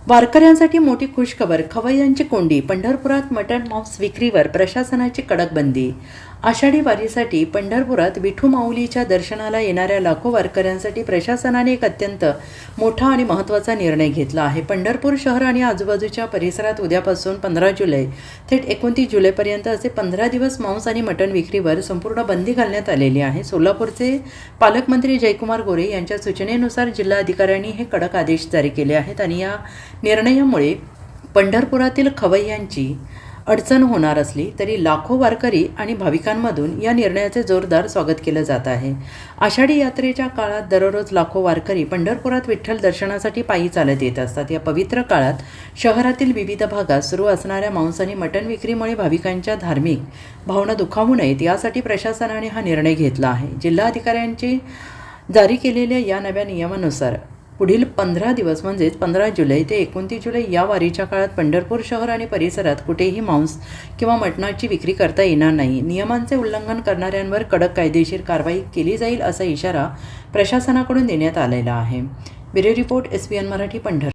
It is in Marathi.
वारकऱ्यांसाठी मोठी खुशखबर. खवय्यांची कोंडी. पंढरपुरात मटण मांस विक्रीवर प्रशासनाची कडक बंदी. आषाढी वारीसाठी पंढरपुरात विठू माऊलीच्या दर्शनाला येणाऱ्या लाखो वारकऱ्यांसाठी प्रशासनाने एक अत्यंत मोठा आणि महत्त्वाचा निर्णय घेतला आहे. पंढरपूर शहर आणि आजूबाजूच्या परिसरात उद्यापासून 15 जुलै थेट 29 जुलैपर्यंत असे 15 दिवस मांस आणि मटण विक्रीवर संपूर्ण बंदी घालण्यात आलेली आहे. सोलापूरचे पालकमंत्री जयकुमार गोरे यांच्या सूचनेनुसार जिल्हाधिकाऱ्यांनी हे कडक आदेश जारी केले आहेत आणि या निर्णयामुळे पंढरपुरातील खवय्यांची अडचण होणार असली तरी लाखो वारकरी आणि भाविकांमधून या निर्णयाचे जोरदार स्वागत केलं जात आहे. आषाढी यात्रेच्या काळात दररोज लाखो वारकरी पंढरपुरात विठ्ठल दर्शनासाठी पायी चालत येत असतात. या पवित्र काळात शहरातील विविध भागात सुरू असणाऱ्या मांस आणि मटण विक्रीमुळे भाविकांच्या धार्मिक भावना दुखावू नयेत यासाठी प्रशासनाने हा निर्णय घेतला आहे. जिल्हाधिकाऱ्यांची जारी केलेल्या या नव्या नियमानुसार पुढील 15 दिवस म्हणजेच 15 जुलै ते 29 जुलै या वारीच्या काळात पंढरपूर शहर आणि परिसरात कुठेही मांस किंवा मटणाची विक्री करता येणार नाही. नियमांचे उल्लंघन करणाऱ्यांवर कडक कायदेशीर कारवाई केली जाईल असा इशारा प्रशासनाकडून देण्यात आलेला आहे. ब्युरो रिपोर्ट SBN मराठी पंढर.